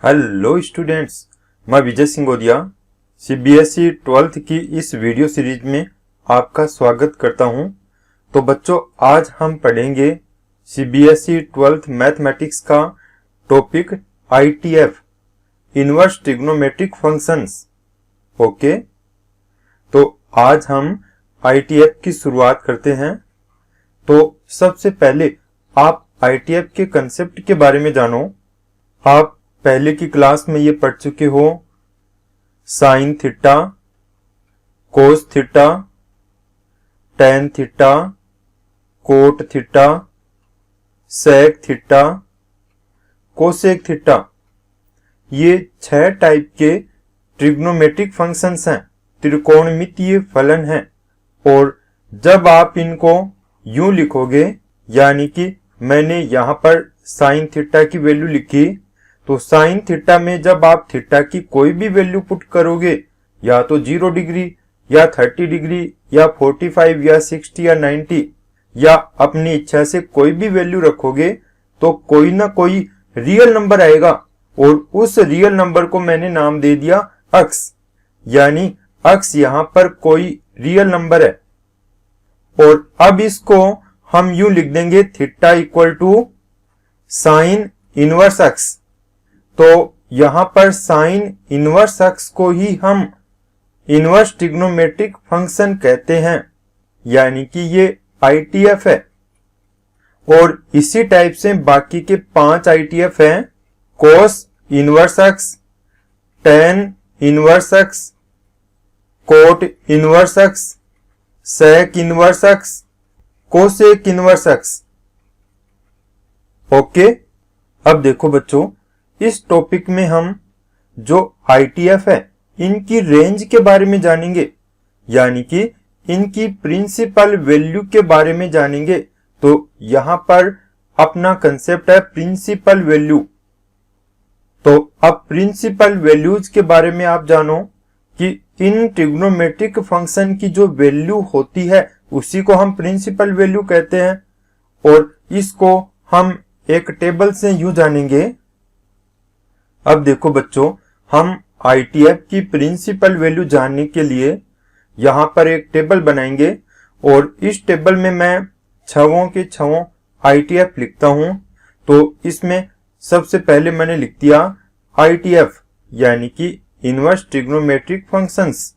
Hello students, मैं विजय सिंह गोदिया CBSE 12th की इस वीडियो सीरीज में आपका स्वागत करता हूं। तो बच्चों, आज हम पढ़ेंगे सीबीएसई 12th मैथमेटिक्स का topic ITF, inverse trigonometric functions. Okay, तो आज हम आईटीएफ की शुरुआत करते हैं। तो सबसे पहले आप आईटीएफ के कंसेप्ट के बारे में जानो। आप पहले की क्लास में ये पढ़ चुके हो sine theta, cos theta, tan theta, cot theta, sec theta, cosec theta. ये 6 टाइप के ट्रिग्नोमेट्रिक फंक्शंस हैं, त्रिकोणमितीय फलन हैं। और जब आप इनको यूं लिखोगे, यानी कि मैंने यहां पर साइन थीटा की वैल्यू लिखी, तो साइन थीटा में जब आप थीटा की कोई भी वैल्यू पुट करोगे, या तो 0 डिग्री या 30 डिग्री या 45 या 60 या 90 या अपनी इच्छा से कोई भी वैल्यू रखोगे, तो कोई ना कोई रियल नंबर आएगा। और उस रियल नंबर को मैंने नाम दे दिया अक्स, यानी अक्स यहां पर कोई रियल नंबर है। और अब इसको हम यूं लिख देंगे, theta equal to sine inverse x. तो यहां पर साइन इनवर्स अक्स को ही हम इनवर्स ट्रिग्नोमेट्रिक फंक्शन कहते हैं, यानी कि ये आईटीएफ है। और इसी टाइप से बाकी के 5 आईटीएफ हैं, कोस इनवर्स अक्स, टेन इनवर्स अक्स, कोट इनवर्स अक्स, सेक इनवर्स अक्स, कोसेक इनवर्स अक्स। ओके, अब देखो बच्चों, इस टॉपिक में हम जो आईटीएफ है इनकी रेंज के बारे में जानेंगे, यानी कि इनकी प्रिंसिपल वैल्यू के बारे में जानेंगे। तो यहां पर अपना कंसेप्ट है प्रिंसिपल वैल्यू। तो अब प्रिंसिपल वैल्यूज के बारे में आप जानो कि इन ट्रिग्नोमेट्रिक फंक्शन की जो वैल्यू होती है उसी को हम प्रिंसिपल वैल्यू कहते हैं। और इसको हम एक टेबल से यूं जानेंगे। अब देखो बच्चों, हम आईटीएफ की प्रिंसिपल वैल्यू जानने के लिए यहां पर एक टेबल बनाएंगे। और इस टेबल में मैं छवों के छवों आईटीएफ लिखता हूं। तो इसमें सबसे पहले मैंने लिख दिया आईटीएफ, यानी कि इनवर्स ट्रिग्नोमेट्रिक फंक्शंस।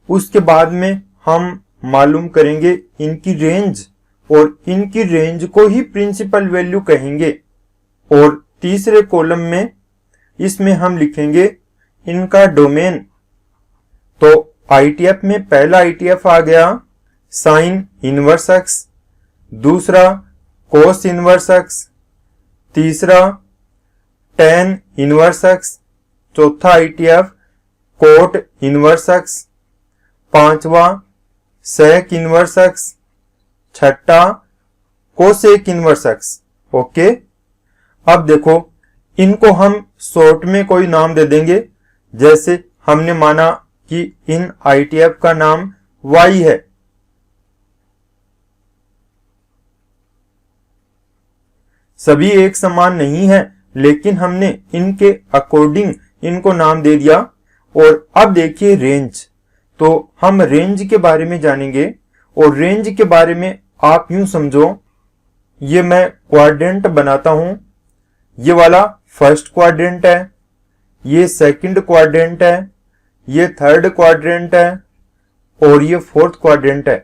उसके बाद में हम मालूम करेंगे इनकी रेंज, और इनकी रेंज को ही प्रिंसिपल वैल्यू कहेंगे। और तीसरे कॉलम में इसमें हम लिखेंगे इनका डोमेन। तो आईटीएफ में पहला आईटीएफ आ गया साइन इनवर्स एक्स, दूसरा कोस इनवर्स एक्स, तीसरा टेन इनवर्स एक्स, चौथा आईटीएफ कोट इनवर्स एक्स, पांचवा सेक इनवर्स एक्स, छठा कोसेक इनवर्स एक्स। ओके, अब देखो, इनको हम शॉर्ट में कोई नाम दे देंगे। जैसे हमने माना कि इन आईटीएफ का नाम y है, सभी एक समान नहीं है, लेकिन हमने इनके अकॉर्डिंग इनको नाम दे दिया। और अब देखिए रेंज। तो हम रेंज के बारे में जानेंगे। और रेंज के बारे में आप यूं समझो, ये मैं क्वाड्रेंट बनाता हूं। ये वाला फर्स्ट क्वाड्रेंट है, ये सेकंड क्वाड्रेंट है, ये थर्ड क्वाड्रेंट है, और ये फोर्थ क्वाड्रेंट है।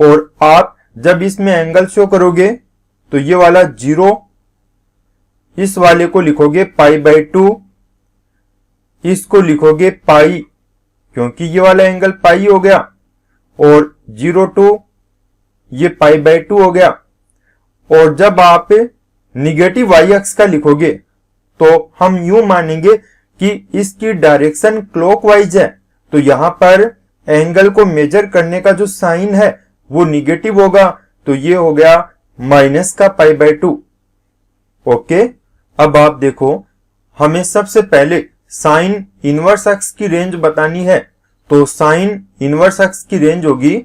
और आप जब इसमें एंगल शो करोगे तो ये वाला 0, इस वाले को लिखोगे π/2, इसको लिखोगे पाई, क्योंकि ये वाला एंगल पाई हो गया। और 0 2 ये π/2 हो गया। और जब आप निगेटिव y अक्ष का लिखोगे तो हम यूं मानेंगे कि इसकी डायरेक्शन क्लॉकवाइज है। तो यहां पर एंगल को मेजर करने का जो साइन है वो निगेटिव होगा। तो ये हो गया माइनस का π/2। ओके, अब आप देखो, हमें सबसे पहले साइन इनवर्स अक्ष की रेंज बतानी है। तो साइन इनवर्स अक्ष की रेंज होगी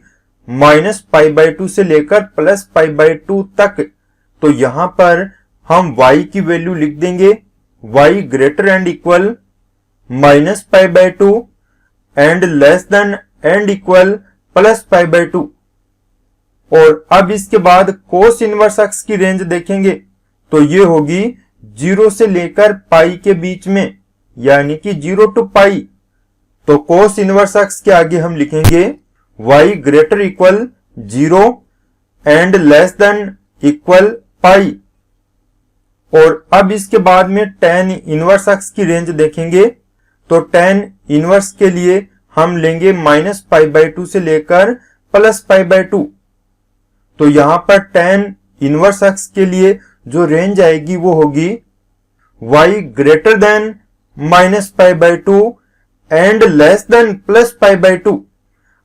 -π/2 से लेकर +π/2 तक। तो यहां पर हम y की वैल्यू लिख देंगे y greater and equal -π/2 and less than and equal +π/2। और अब इसके बाद कोस इनवर्स अक्स की रेंज देखेंगे तो ये होगी 0 से लेकर पाई के बीच में, यानी कि 0 to π। तो कोस इनवर्स अक्स के आगे हम लिखेंगे y greater equal 0 and less than equal pi. और अब इसके बाद में tan इनवर्स अक्स की रेंज देखेंगे तो tan इनवर्स के लिए हम लेंगे -π/2 से लेकर +π/2। तो यहां पर tan इनवर्स अक्स के लिए जो रेंज आएगी वो होगी y greater than -π/2 and less than +π/2।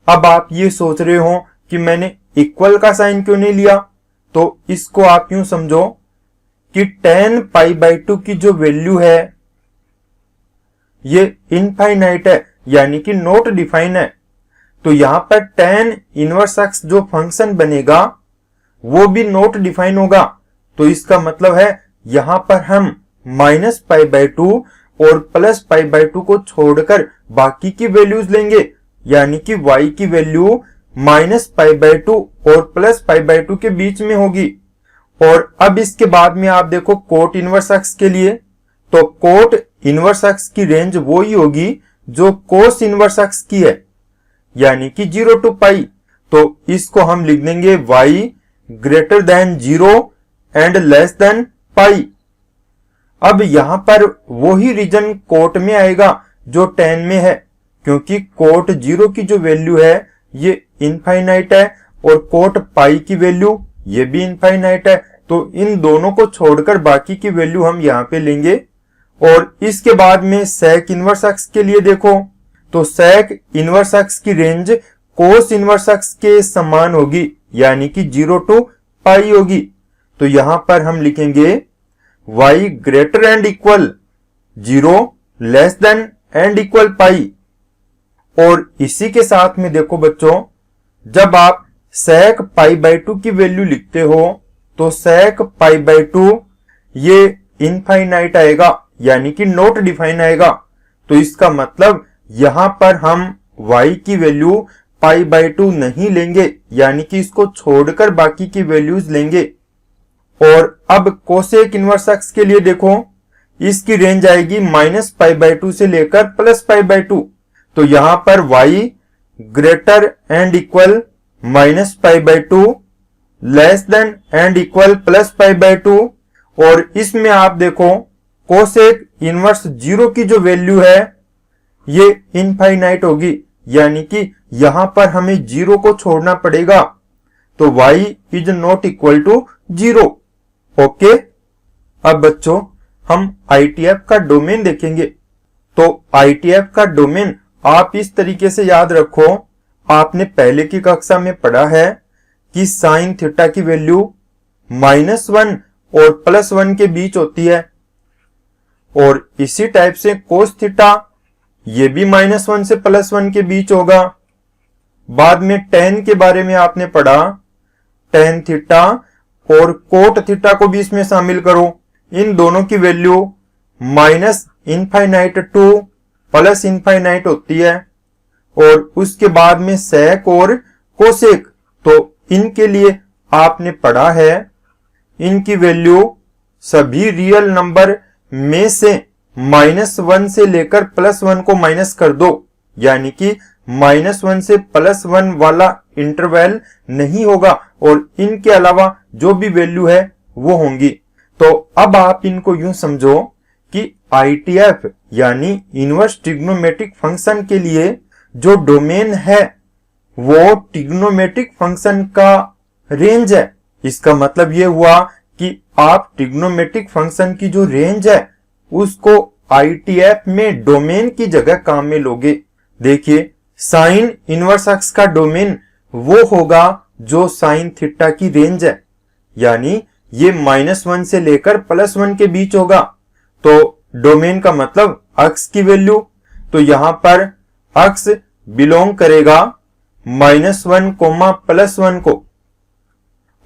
अब आप ये सोच रहे हो कि मैंने इक्वल का साइन क्यों नहीं लिया, तो इसको आप यूं समझो कि tan π/2 की जो वैल्यू है ये इनफाइनाइट है, यानी कि नॉट डिफाइन है। तो यहां पर tan इनवर्स अक्स जो फंक्शन बनेगा वो भी नॉट डिफाइन होगा। तो इसका मतलब है यहां पर हम -π/2 और +π/2 को छोड़कर बाकी की वैल्यूज लेंगे, यानी कि y की वैल्यू -π/2 और +π/2 के बीच में होगी। और अब इसके बाद में आप देखो कोट इनवर्स अक्स के लिए, तो कोट इनवर्स अक्स की रेंज वो ही होगी जो कोस इनवर्स अक्स की है, यानी कि 0 to π। तो इसको हम लिख देंगे y greater than 0 and less than π। अब यहां पर वो ही रीजन कोट में आएगा जो tan में है, क्योंकि कोट 0 की जो वैल्यू है ये इनफाइनाइट है और कोट पाई की वैल्यू ये भी इनफाइनाइट है। तो इन दोनों को छोड़कर बाकी की वैल्यू हम यहाँ पे लेंगे। और इसके बाद में सेक इनवर्स अक्स के लिए देखो तो सेक इनवर्स अक्स की रेंज कोस इनवर्स अक्स के समान होगी, यानी कि 0 to π होगी। तो यहां पर हम लिखेंगे y greater and equal 0 less than and equal π। और इसी के साथ में देखो बच्चों, जब आप sec π/2 की वैल्यू लिखते हो तो sec π/2 ये इनफाइनाइट आएगा, यानी कि नॉट डिफाइन आएगा। तो इसका मतलब यहां पर हम y की वैल्यू π/2 नहीं लेंगे, यानी कि इसको छोड़कर बाकी की वैल्यूज लेंगे। और अब कोसेक इनवर्स अक्स के लिए देखो, इसकी रेंज आएगी -π/2 से लेकर +π/2। तो यहां पर y greater and equal -π/2 less than and equal +π/2। और इसमें आप देखो कोसेक इनवर्स 0 की जो वैल्यू है ये इनफाइनाइट होगी, यानी कि यहां पर हमें 0 को छोड़ना पड़ेगा। तो y is not equal to 0। Okay, अब बच्चों हम ITF का डोमेन देखेंगे। तो ITF का डोमेन आप इस तरीके से याद रखो, आपने पहले की कक्षा में पढ़ा है कि साइन थीटा की वैल्यू -1 और +1 के बीच होती है। और इसी टाइप से कोस थीटा ये भी -1 से +1 के बीच होगा। बाद में tan के बारे में आपने पढ़ा, tan थीटा और कोट थीटा को भी इसमें शामिल करो। इन दोनों की वैल्यू -∞ टू +∞ होती है। और उसके बाद में सेक और कोसेक, तो इनके लिए आपने पढ़ा है इनकी वैल्यू सभी रियल नंबर में से -1 से लेकर +1 को माइनस कर दो, यानी कि -1 से +1 वाला इंटरवल नहीं होगा और इनके अलावा जो भी वैल्यू है वो होंगी। तो अब आप इनको यूं समझो कि ITF यानी इनवर्स ट्रिग्नोमेट्रिक फंक्शन के लिए जो डोमेन है वो ट्रिग्नोमेट्रिक फंक्शन का रेंज है। इसका मतलब ये हुआ कि आप ट्रिग्नोमेट्रिक फंक्शन की जो रेंज है उसको ITF में डोमेन की जगह काम में लोगे। देखिए, साइन इनवर्स अक्स का डोमेन वो होगा जो साइन थीटा की रेंज है, यानी ये -1 से लेकर +1 के बीच होगा। तो डोमेन का मतलब अक्स की वैल्यू, तो यहां पर अक्स बिलोंग करेगा -1, +1 को।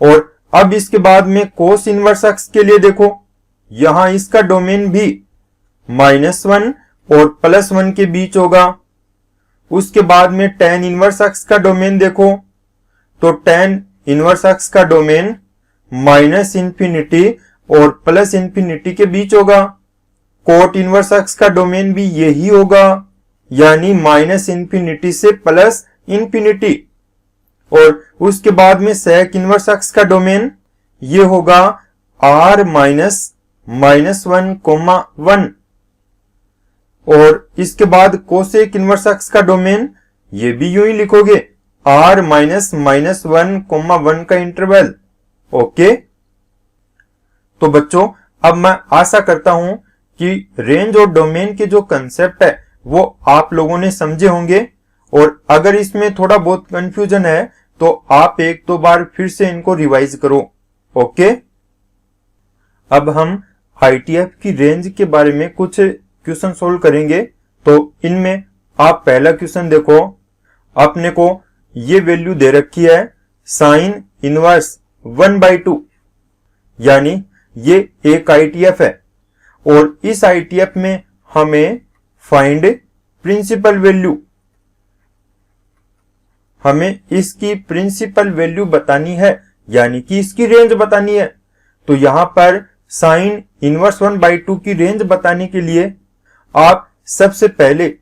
और अब इसके बाद में कोस इनवर्स अक्स के लिए देखो, यहां इसका डोमेन भी -1 और +1 के बीच होगा। उसके बाद में tan इनवर्स अक्स का डोमेन देखो, तो tan इनवर्स अक्स का डोमेन -∞ और +∞ के बीच होगा। कोट इनवर्स अक्स का डोमेन भी यही होगा, यानी -∞ से +∞। और उसके बाद में sec इनवर्स अक्स का डोमेन ये होगा r -1, और इसके बाद कोसेक इनवर्स अक्स का डोमेन ये भी यूं ही लिखोगे, r -1, 1 का इंटरवल। ओके, तो बच्चों अब मैं आशा करता हूं कि रेंज और डोमेन के जो कंसेप्ट है वो आप लोगों ने समझे होंगे, और अगर इसमें थोड़ा बहुत कंफ्यूजन है तो आप एक दो बार फिर से इनको रिवाइज करो। ओके, अब हम आईटीएफ की रेंज के बारे में कुछ क्वेश्चन सोल्व करेंगे। तो इनमें आप पहला क्वेश्चन देखो, अपने को ये वैल्यू दे रखी है sin इनवर्स 1/2, यानी ये एक आईटीएफ है, और इस आईटीएफ में हमें फाइंड प्रिंसिपल वैल्यू, हमें इसकी प्रिंसिपल वैल्यू बतानी है, यानी कि इसकी रेंज बतानी है। तो यहां पर sin इनवर्स 1/2 की रेंज बताने के लिए आप सबसे पहले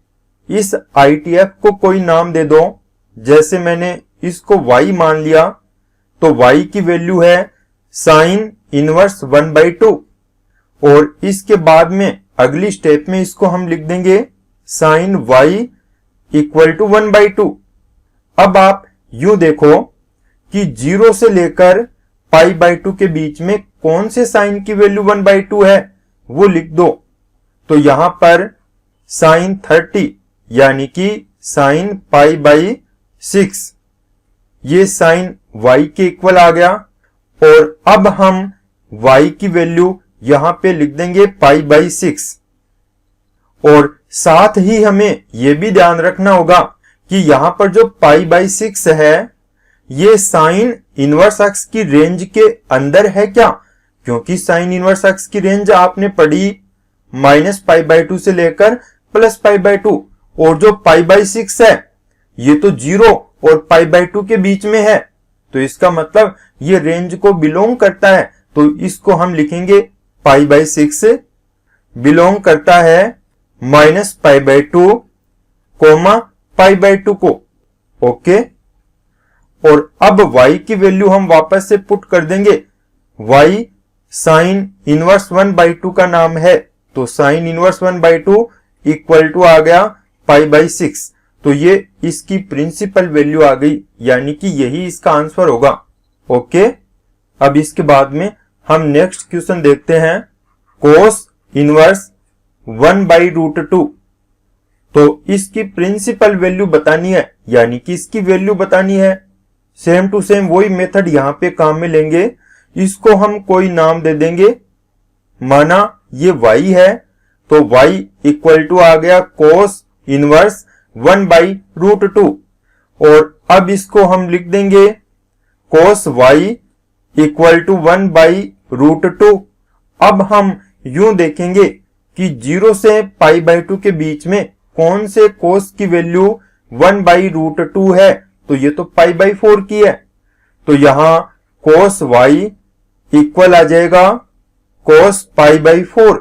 इस आईटीएफ को कोई नाम दे दो। जैसे मैंने इसको y मान लिया, तो y की वैल्यू है sin इनवर्स 1/2, और इसके बाद में अगली स्टेप में इसको हम लिख देंगे sin y इक्वल टू 1/2। अब आप यूं देखो कि 0 से लेकर π/2 के बीच में कौन से साइन की वैल्यू 1/2 है वो लिख दो। तो यहां पर sin 30, यानी कि sin π/6, ये sin y के इक्वल आ गया। और अब हम y की वैल्यू यहां पे लिख देंगे π/6, और साथ ही हमें यह भी ध्यान रखना होगा कि यहां पर जो π/6 है ये साइन इनवर्स अक्स की रेंज के अंदर है क्या, क्योंकि साइन इनवर्स अक्स की रेंज आपने पढ़ी -π/2 से लेकर +π/2, और जो π/6 है ये तो 0 और π/2 के बीच में है, तो इसका मतलब ये रेंज को बिलोंग करता है। तो इसको हम लिखेंगे π/6 बिलोंग करता है -π/2, π/2 को। ओके, और अब y की वैल्यू हम वापस से पुट कर देंगे। y sin इनवर्स 1/2 का नाम है, तो sin इनवर्स 1/2 इक्वल टू आ गया π/6। तो ये इसकी प्रिंसिपल वैल्यू आ गई, यानी कि यही इसका आंसर होगा। ओके, अब इसके बाद में हम नेक्स्ट क्वेश्चन देखते हैं, cos इनवर्स 1/√2। तो इसकी प्रिंसिपल वैल्यू बतानी है, यानी कि इसकी वैल्यू बतानी है। सेम टू सेम वही मेथड यहां पे काम में लेंगे। इसको हम कोई नाम दे देंगे, माना ये y है, तो y इक्वल टू आ गया cos इनवर्स 1/√2, और अब इसको हम लिख देंगे cos y इक्वल टू 1/√2। अब हम यूं देखेंगे कि 0 से π/2 के बीच में कौन से cos की वैल्यू 1/√2 है, तो ये तो π/4 की है। तो यहां cos y इक्वल आ जाएगा cos π/4,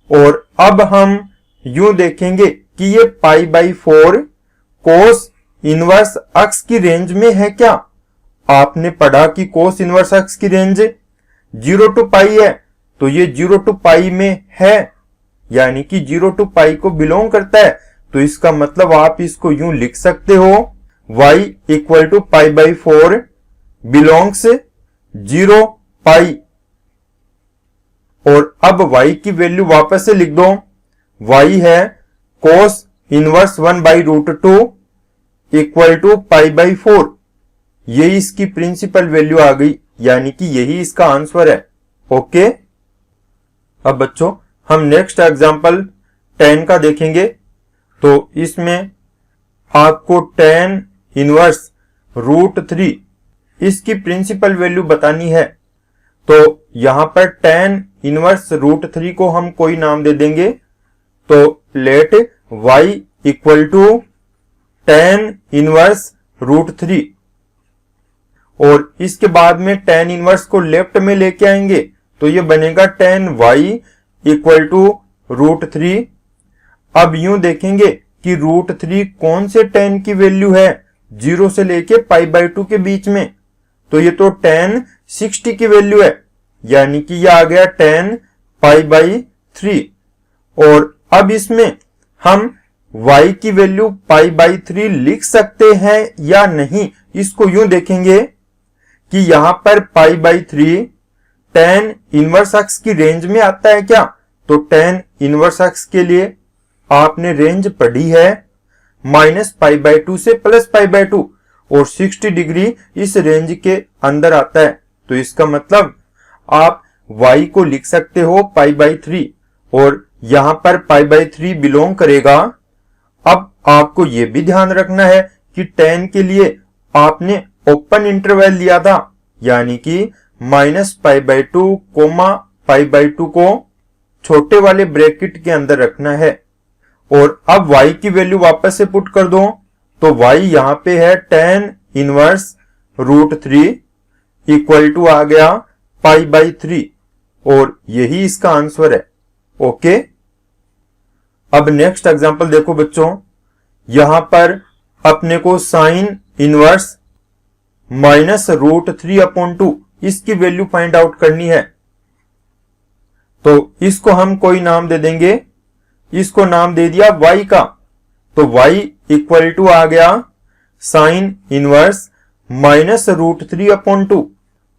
और अब हम यूं देखेंगे कि ये π/4 cos इनवर्स अक्स की रेंज में है क्या। आपने पढ़ा कि cos इनवर्स अक्स की रेंज 0 to π है, तो ये 0 to π में है, यानी कि 0 to π को बिलोंग करता है। तो इसका मतलब आप इसको यूं लिख सकते हो, y इक्वल टू π/4 बिलोंग्स 0 π। और अब y की वैल्यू वापस से लिख दो, y है cos इनवर्स 1/√2 इक्वल टू π/4। ये इसकी प्रिंसिपल वैल्यू आ गई, यानी कि यही इसका आंसर है। ओके, अब बच्चों हम नेक्स्ट एग्जांपल 10 का देखेंगे। तो इसमें आपको tan इनवर्स √3 इसकी प्रिंसिपल वैल्यू बतानी है। तो यहां पर tan इनवर्स रूट 3 को हम कोई नाम दे देंगे। तो let y equal to tan inverse root 3 और इसके बाद में tan इनवर्स को लेफ्ट में लेके आएंगे तो ये बनेगा tan y equal to root 3। अब यूं देखेंगे कि रूट 3 कौन से tan की वैल्यू है, 0 से लेके π/2 के बीच में, तो ये तो tan 60 की वैल्यू है, यानी कि ये आ गया tan π/3। और अब इसमें हम y की वैल्यू π/3 लिख सकते हैं या नहीं, इसको यूं देखेंगे कि यहां पर π/3 tan इनवर्स अक्स की रेंज में आता है क्या। तो tan इनवर्स अक्स के लिए आपने रेंज पढ़ी है -π/2 से +π/2 और 60 डिग्री इस रेंज के अंदर आता है। तो इसका मतलब आप y को लिख सकते हो π/3 और यहां पर π/3 बिलोंग करेगा। अब आपको यह भी ध्यान रखना है कि tan के लिए आपने ओपन इंटरवल लिया था, यानी कि -π/2 π/2 को छोटे वाले ब्रैकेट के अंदर रखना है। और अब y की वैल्यू वापस से पुट कर दो तो y यहां पे है tan inverse root 3 equal to आ गया π/3 और यही इसका आंसर है। ओके, अब नेक्स्ट एग्जांपल देखो बच्चों, यहां पर अपने को साइन इनवर्स -√3/2 इसकी वैल्यू फाइंड आउट करनी है। तो इसको हम कोई नाम दे देंगे, इसको नाम दे दिया y का। तो y इक्वल टू आ गया साइन इनवर्स -√3/2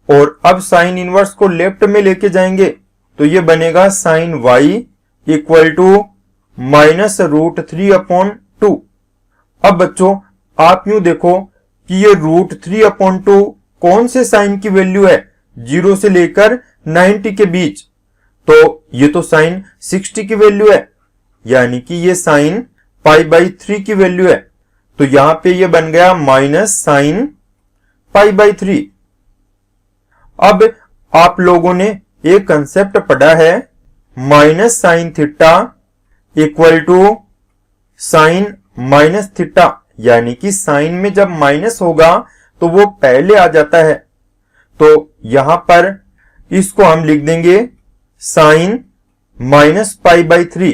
और अब साइन इनवर्स को लेफ्ट में लेके जाएंगे तो ये बनेगा साइन y इक्वल टू -√3/2। अब बच्चों आप यूं देखो कि ये √3/2 कौन से साइन की वैल्यू है, 0 से लेकर 90 के बीच, तो ये तो साइन 60 की वैल्यू है, यानी कि ये साइन π/3 की वैल्यू है। तो यहां पे ये बन गया माइनस साइन π/3। अब आप लोगों ने एक कंसेप्ट पढ़ा है minus sine theta equal to sine minus theta, यानी कि साइन में जब माइनस होगा तो वो पहले आ जाता है। तो यहां पर इसको हम लिख देंगे साइन -π/3।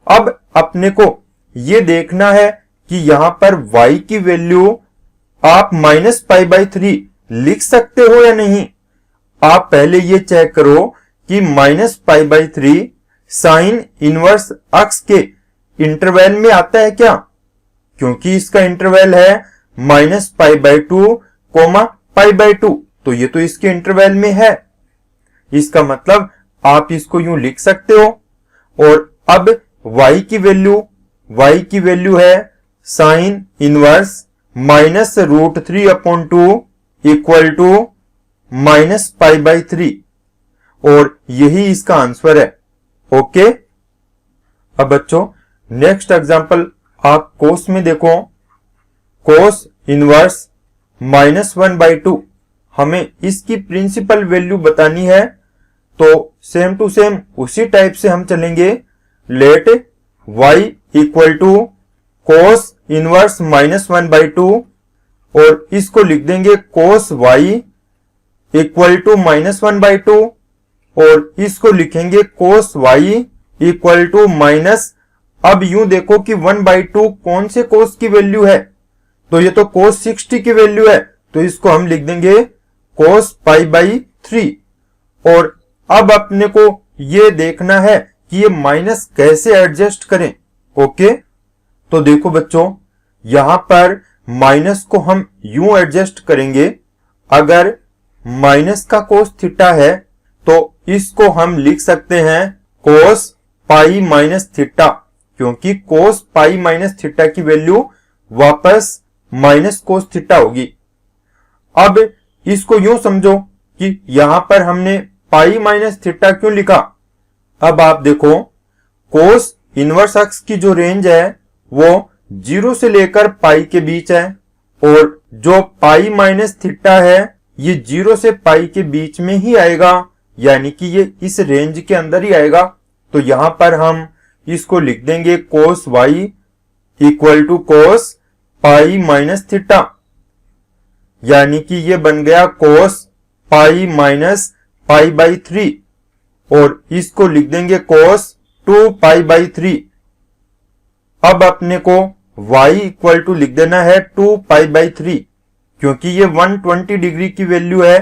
अब अपने को ये देखना है कि यहां पर y की वैल्यू आप -π/3 लिख सकते हो या नहीं। आप पहले ये चेक करो कि -π/3 साइन इनवर्स अक्स के इंटरवल में आता है क्या, क्योंकि इसका इंटरवल है -π/2 π/2, तो ये तो इसके इंटरवल में है। इसका मतलब आप इसको यूं लिख सकते हो। और अब y की वैल्यू है साइन इनवर्स -√3/2 इक्वल टू -π/3 और यही इसका आंसर है। ओके, अब बच्चों नेक्स्ट एग्जांपल आप कोस में देखो, कोस इनवर्स -1/2 हमें इसकी प्रिंसिपल वैल्यू बतानी है। तो सेम टू सेम उसी टाइप से हम चलेंगे। Let y equal to cos inverse -1/2 और इसको लिख देंगे कोस y इक्वल टू -1/2 और इसको लिखेंगे कोस y इक्वल टू माइनस। अब यूं देखो कि 1/2 कौन से कोस की वैल्यू है, तो ये तो कोस 60 की वैल्यू है, तो इसको हम लिख देंगे कोस π/3। और अब अपने को ये देखना है कि ये माइनस कैसे एडजस्ट करें। ओके, तो देखो बच्चों यहां पर माइनस को हम यूं एडजस्ट करेंगे, अगर माइनस का कोस थीटा है तो इसको हम लिख सकते हैं कोस π-θ, क्योंकि कोस π-θ की वैल्यू वापस माइनस कोस थीटा होगी। अब इसको यूं समझो कि यहां पर हमने π-θ क्यों लिखा। अब आप देखो कोस इनवर्स अक्स की जो रेंज है वो 0 से लेकर पाई के बीच है और जो π-θ है ये 0 से पाई के बीच में ही आएगा, यानी कि ये इस रेंज के अंदर ही आएगा। तो यहां पर हम इसको लिख देंगे cos y equal to cos pi minus theta, यानी कि ये बन गया cos pi minus pi by 3, और इसको लिख देंगे cos 2 पाई बाई 3। अब अपने को y इक्वल टू लिख देना है 2 पाई बाई 3, क्योंकि ये 120 डिग्री की वैल्यू है,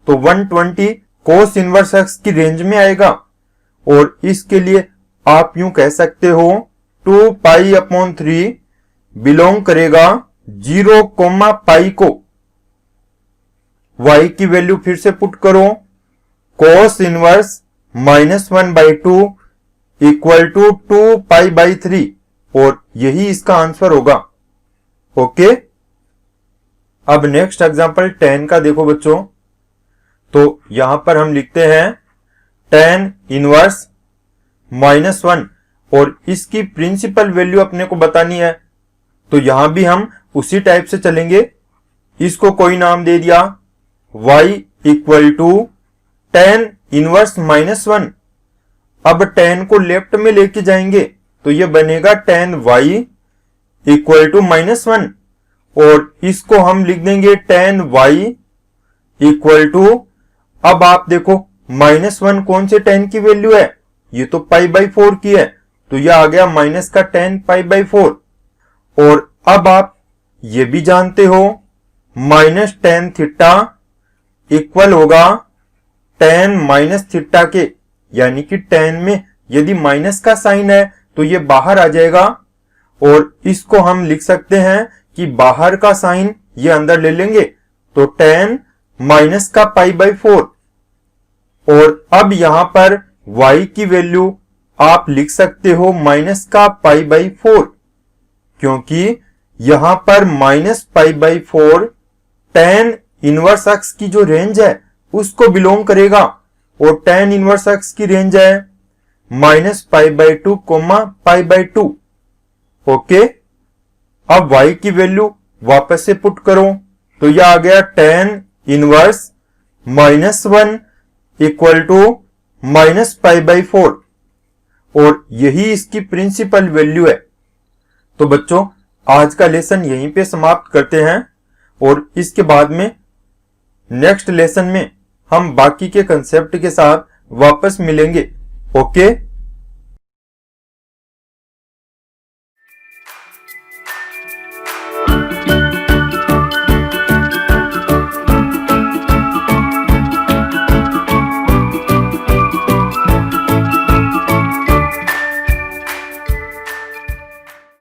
तो 120 cos इनवर्स x की रेंज में आएगा। और इसके लिए आप यूं कह सकते हो 2 पाई अपॉन 3 बिलोंग करेगा 0 कोमा पाई को। y की वैल्यू फिर से पुट करो, cos inverse -1/2 equal to 2 pi by 3, और यही इसका आंसर होगा। ओके, अब नेक्स्ट एग्जांपल tan का देखो बच्चों। तो यहां पर हम लिखते हैं tan इनवर्स -1, और इसकी प्रिंसिपल वैल्यू अपने को बतानी है। तो यहां भी हम उसी टाइप से चलेंगे, इसको कोई नाम दे दिया y equal to tan inverse -1। अब tan को लेफ्ट में लेके जाएंगे तो ये बनेगा tan y इक्वल टू -1, और इसको हम लिख देंगे tan y इक्वल टू, अब आप देखो -1 कौन से tan की वैल्यू है, ये तो पाई बाई 4 की है, तो ये आ गया माइनस का tan पाई बाई 4। और अब आप ये भी जानते हो माइनस tan थीटा इक्वल होगा tan माइनस थीटा के, यानी कि tan में यदि माइनस का साइन है तो ये बाहर आ जाएगा, और इसको हम लिख सकते हैं कि बाहर का साइन ये अंदर ले लेंगे, तो tan माइनस का पाई बाई 4। और अब यहां पर y की वैल्यू आप लिख सकते हो माइनस का पाई बाई 4, क्योंकि यहां पर minus pi by 4 tan inverse x की जो रेंज है उसको बिलोंग करेगा, और tan इनवर्स x की रेंज है minus pi by 2 comma pi by 2। Okay, अब y की वैल्यू वापस से पुट करो, तो यह आ गया tan inverse -1 equal to minus pi by 4, और यही इसकी प्रिंसिपल वैल्यू है। तो बच्चों आज का लेसन यहीं पे समाप्त करते हैं, और इसके बाद में नेक्स्ट लेसन में हम बाकी के कंसेप्ट के साथ वापस मिलेंगे। ओके।